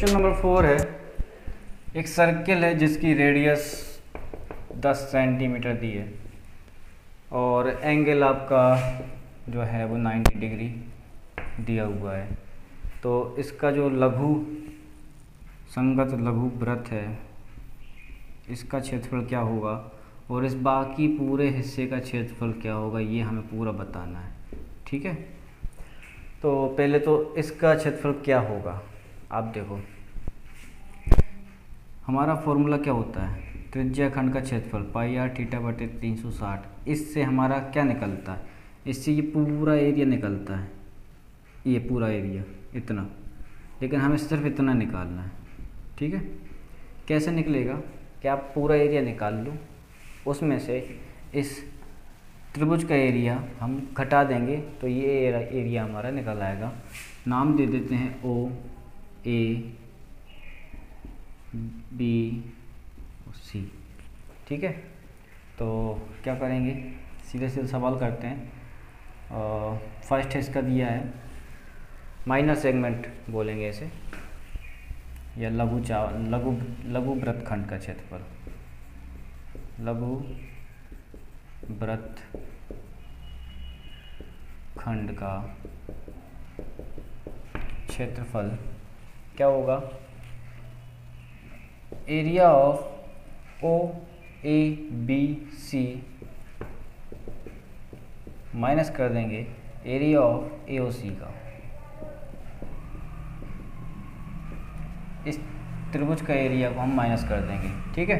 Question number 4 है, एक circle है जिसकी रेडियस 10 सेंटीमीटर दी है और एंगल आपका जो है वो 90 डिग्री दिया हुआ है। तो इसका जो लघु संगत लघु वृत्त है इसका क्षेत्रफल क्या होगा और इस बाकी पूरे हिस्से का क्षेत्रफल क्या होगा, ये हमें पूरा बताना है। ठीक है, तो पहले तो इसका क्षेत्रफल क्या होगा। आप देखो हमारा फॉर्मूला क्या होता है, त्रिज्या खंड का क्षेत्रफल पाई आर थीटा बटे 360। इससे हमारा क्या निकलता है, इससे ये पूरा एरिया निकलता है, ये पूरा एरिया इतना, लेकिन हमें सिर्फ इतना निकालना है। ठीक है, कैसे निकलेगा कि आप पूरा एरिया निकाल लो, उसमें से इस त्रिभुज का एरिया हम घटा देंगे तो ये एरिया हमारा निकल आएगा। नाम दे देते हैं ओ ए बी सी। ठीक है, तो क्या करेंगे, सीधे सीधे सवाल करते हैं। फर्स्ट इसका दिया है माइनर सेगमेंट बोलेंगे इसे, या लघु वृत्त खंड का क्षेत्रफल, लघु वृत्त खंड का क्षेत्रफल क्या होगा, area of O A B C minus कर देंगे एरिया ऑफ ए ओ सी का। इस त्रिभुज का एरिया को हम माइनस कर देंगे। ठीक है,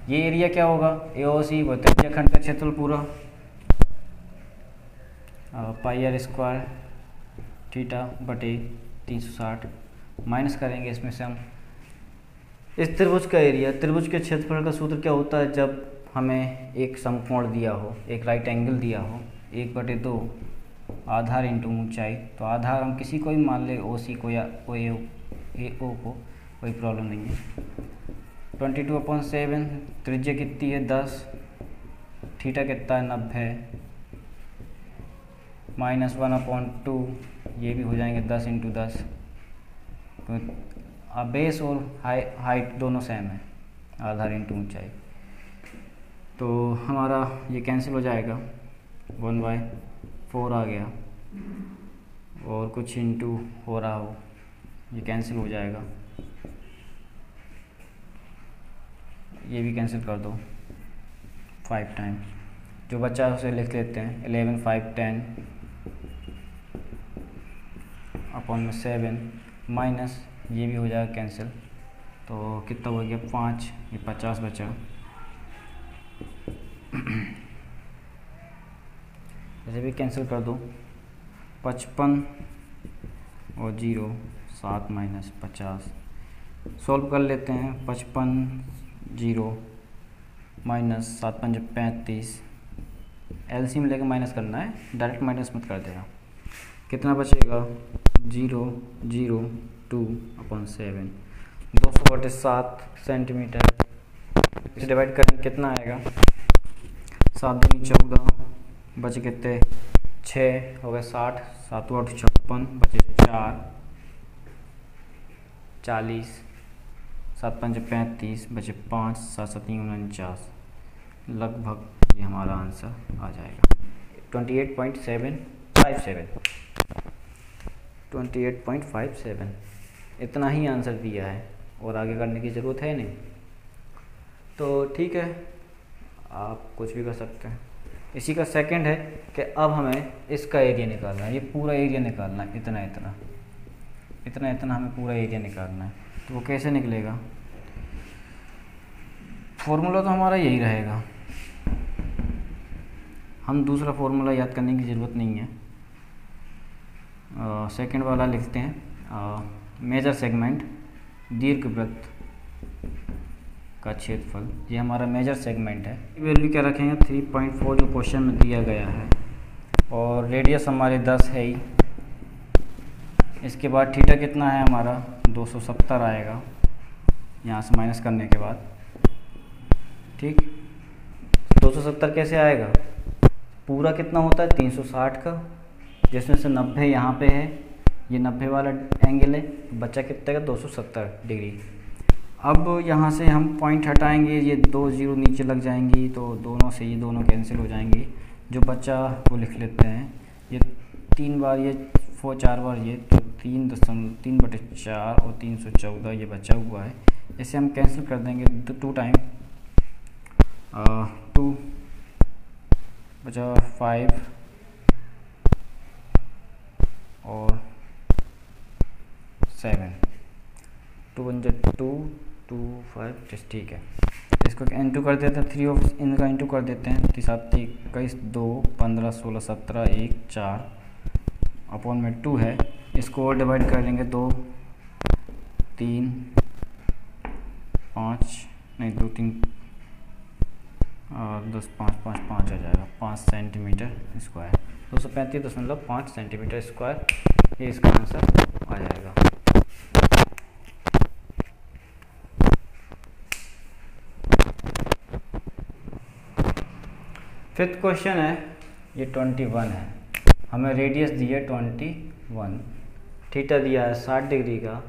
ये एरिया क्या होगा, ए ओ सी वो त्रिज्या खंड का क्षेत्रफल पूरा, पाई आर स्क्वायर थीटा बटे 360 माइनस करेंगे इसमें से हम इस त्रिभुज का एरिया। त्रिभुज के क्षेत्रफल का सूत्र क्या होता है, जब हमें एक समकोण दिया हो, एक राइट एंगल दिया हो, 1/2 आधार इंटू ऊंचाई, तो आधार हम किसी को भी मान ले, ओ सी को या ए ओ को, कोई प्रॉब्लम नहीं है। 22/7 त्रिज्या कितनी है 10, थीटा कितना है 90, -1/2 ये भी हो जाएंगे 10 इंटू 10। तो बेस और हाइट दोनों सेम है, आधार इंटू ऊंचाई, तो हमारा ये कैंसिल हो जाएगा, 1/4 आ गया, और कुछ इंटू हो रहा हो ये कैंसिल हो जाएगा, ये भी कैंसिल कर दो 5 टाइम, जो बच्चा उसे लिख लेते हैं 11 5 10 अपॉन 7 माइनस ये भी हो जाएगा कैंसिल, तो कितना हो गया 5, ये 50 बचा। ऐसे भी कैंसिल कर दो, 55 और 0 7 माइनस 50 सॉल्व कर लेते हैं। 55 0 माइनस 7 5 35, एलसीएम लेके माइनस करना है, डायरेक्ट माइनस मत कर देना। कितना बचेगा 0 0 2/7, 200/7 सेंटीमीटर। इसे डिवाइड करें कितना आएगा, 7 दूनी 14, बचे कितने 6 हो गए 60, 7 8 56, बचे 4 40, 7 5 35, बचे 5, 7 7 49, लगभग ये हमारा आंसर आ जाएगा 28.57 इतना ही आंसर दिया है और आगे करने की ज़रूरत है नहीं। तो ठीक है, आप कुछ भी कर सकते हैं। इसी का सेकंड है कि अब हमें इसका एरिया निकालना है, ये पूरा एरिया निकालना है, इतना इतना इतना इतना हमें पूरा एरिया निकालना है। तो वो कैसे निकलेगा, फॉर्मूला तो हमारा यही रहेगा, हम दूसरा फॉर्मूला याद करने की ज़रूरत नहीं है। सेकंड वाला लिखते हैं, मेजर सेगमेंट दीर्घवृत्त का क्षेत्रफल, ये हमारा मेजर सेगमेंट है। वैल्यू क्या रखेंगे 3.4 जो क्वेश्चन में दिया गया है, और रेडियस हमारे 10 है ही। इसके बाद थीटा कितना है हमारा 270 आएगा यहाँ से माइनस करने के बाद। ठीक, 270 कैसे आएगा, पूरा कितना होता है 360 का, जिसमें से 90 यहाँ पे है, ये 90 वाला एंगल है, तो बच्चा कितने का 270 डिग्री। अब यहाँ से हम पॉइंट हटाएंगे, ये 2 जीरो नीचे लग जाएंगी, तो दोनों से ये दोनों कैंसिल हो जाएंगी। जो बच्चा वो लिख लेते हैं, ये 3 बार ये 4 बार ये, तो 3/4 और 314 ये बचा हुआ है। इसे हम कैंसिल कर देंगे 2 टाइम, 2 बचा 5 और 7, 2 1 2 2 5 जस्ट ठीक है। इसको इंटू कर देते हैं, 3 ऑफ इनका इंटू कर देते हैं, 7 21 2 15 16 17 1 4 अपॉन में 2 है। इसको और डिवाइड कर लेंगे, 2 3 5 नहीं 2 3 10 5 5 5 आ जाएगा, 5 सेंटीमीटर स्क्वायर, 235.5 सेंटीमीटर स्क्वायर, ये इसका आंसर आ जाएगा। फिफ्थ क्वेश्चन है, ये 21 है, हमें रेडियस दी है 21, थीटा दिया है 60 डिग्री का,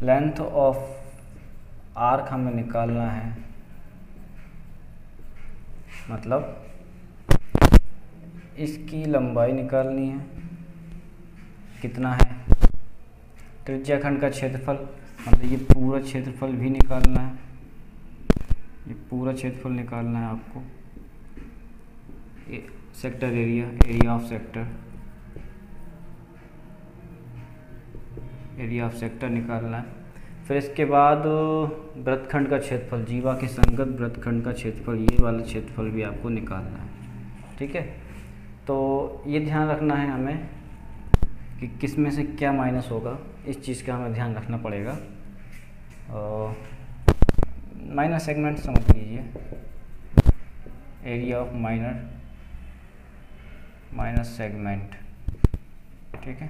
लेंथ ऑफ आर्क हमें निकालना है, मतलब इसकी लंबाई निकालनी है, कितना है, त्रिज्या खंड का क्षेत्रफल, मतलब ये पूरा क्षेत्रफल भी निकालना है, ये पूरा क्षेत्रफल निकालना है आपको, sector area of sector, area of sector निकालना है। फिर इसके बाद वृत्तखंड का क्षेत्रफल, जीवा के संगत वृत्तखंड का क्षेत्रफल, ये वाला क्षेत्रफल भी आपको निकालना है, ठीक है। तो ये ध्यान रखना है हमें कि किस में से क्या माइनस होगा, इस चीज़ का हमें ध्यान रखना पड़ेगा। माइनर सेगमेंट समझ लीजिए, एरिया ऑफ माइनर सेगमेंट, ठीक है।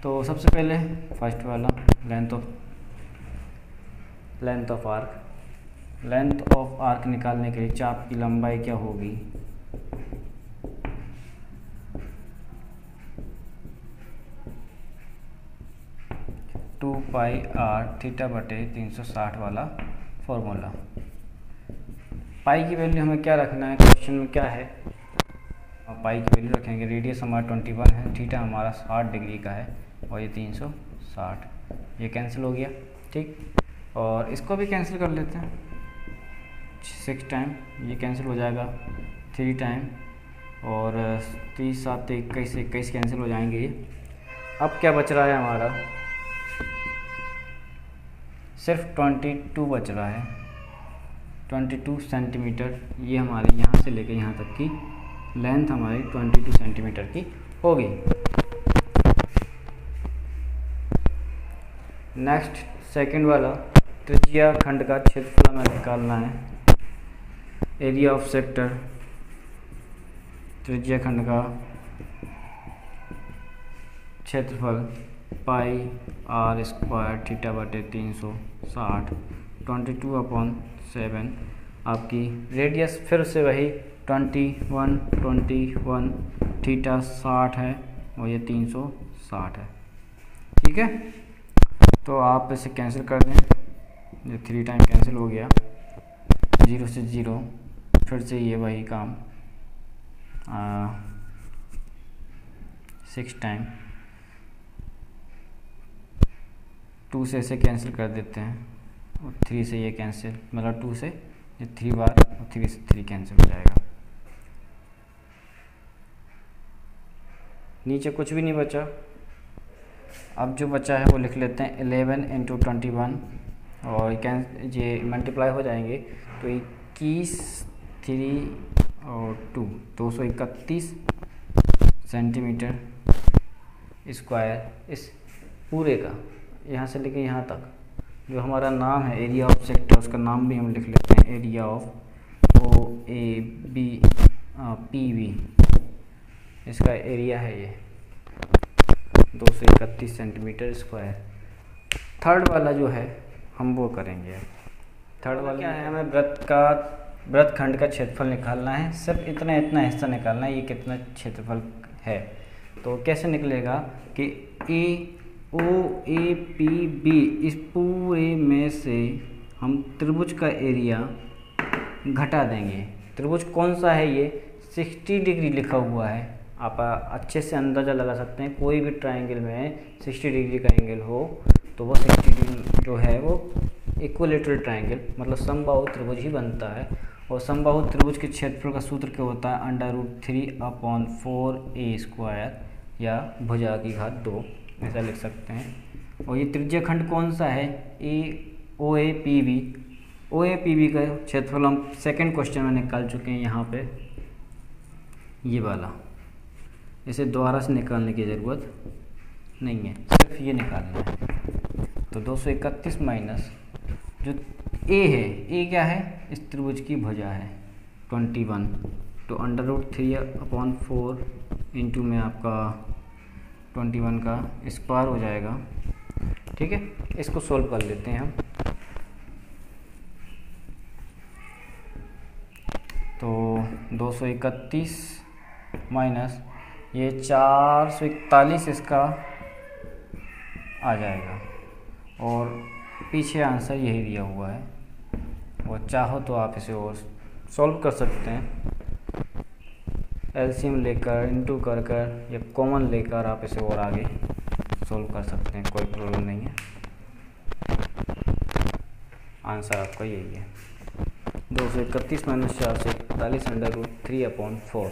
तो सबसे पहले फर्स्ट वाला लेंथ ऑफ आर्क निकालने के लिए चाप की लंबाई क्या होगी, टू पाई आर थीटा बटे 360 वाला फॉर्मूला। पाई की वैल्यू हमें क्या रखना है, क्वेश्चन में क्या है, पाई की वैल्यू रखेंगे, रेडियस हमारा 21 है, थीटा हमारा 60 डिग्री का है और ये 360, ये कैंसिल हो गया, ठीक। और इसको भी कैंसिल कर लेते हैं, 6 टाइम ये कैंसिल हो जाएगा, 3 टाइम और 30 7 21 कैंसिल हो जाएंगे ये। अब क्या बच रहा है हमारा, सिर्फ 22 बच रहा है, 22 सेंटीमीटर, ये हमारी यहाँ से लेकर यहाँ तक की लेंथ हमारी 22 सेंटीमीटर की होगी। नेक्स्ट सेकंड वाला, त्रिज्या खंड का क्षेत्रफल हमें निकालना है, एरिया ऑफ सेक्टर, त्रिज्या खंड का क्षेत्रफल पाई आर स्क्वायर थीटा बटे 360, 22/7, आपकी रेडियस फिर से वही 21 थीटा 60 है और ये 360 है, ठीक है। तो आप इसे कैंसिल कर दें, ये 3 टाइम कैंसिल हो गया, 0 से 0, फिर से ये वही काम, 6 टाइम, 2 से इसे कैंसिल कर देते हैं और 3 से ये कैंसिल, मतलब 2 से ये 3 बार और 3 से 3 कैंसिल हो जाएगा, नीचे कुछ भी नहीं बचा। अब जो बचा है वो लिख लेते हैं, 11 × 21 और ये मल्टीप्लाई हो जाएंगे, तो 21 3 और 2 231 सेंटीमीटर स्क्वायर, इस पूरे का यहाँ से लेके यहाँ तक जो हमारा नाम है एरिया ऑफ सेक्टर, उसका नाम भी हम लिख लेते हैं, एरिया ऑफ OAB इसका एरिया है ये 231 सेंटीमीटर स्क्वायर। थर्ड वाला जो है हम वो करेंगे। थर्ड वाला क्या है, हमें वृत्तखंड का क्षेत्रफल निकालना है, सिर्फ इतना हिस्सा निकालना है, ये कितना क्षेत्रफल है। तो कैसे निकलेगा कि ए ओ ए पी बी इस पूरे में से हम त्रिभुज का एरिया घटा देंगे। त्रिभुज कौन सा है ये? 60 डिग्री लिखा हुआ है। आप अच्छे से अंदाज़ा लगा सकते हैं, कोई भी ट्रायंगल में 60 डिग्री का एंगल हो तो वो 60 डिग्री जो है वो इक्विलेटरल ट्रायंगल मतलब समबाहु त्रिभुज ही बनता है। और समबाहु त्रिभुज के क्षेत्रफल का सूत्र क्या होता है? √3/4a² या भुजा की घात 2, ऐसा लिख सकते हैं। और ये त्रिज्या खंड कौन सा है? ओ ए पी बी का क्षेत्रफल हम सेकंड क्वेश्चन में निकाल चुके हैं यहाँ पे, ये वाला। इसे दोबारा से निकालने की ज़रूरत नहीं है, सिर्फ ये निकालना है। तो 231 माइनस जो ए है, ए क्या है? इस त्रिभुज की भुजा है 21, तो √3/4 इंटू में आपका 21 का स्क्वायर हो जाएगा। ठीक है, इसको सोल्व कर लेते हैं हम। तो 231 माइनस ये 441 इसका आ जाएगा, और पीछे आंसर यही दिया हुआ है। और चाहो तो आप इसे और सॉल्व कर सकते हैं, एलसीएम लेकर इंटू कर कर या कॉमन लेकर आप इसे और आगे सॉल्व कर सकते हैं, कोई प्रॉब्लम नहीं है। आंसर आपका यही है, 231 माइनस 441 √3/4।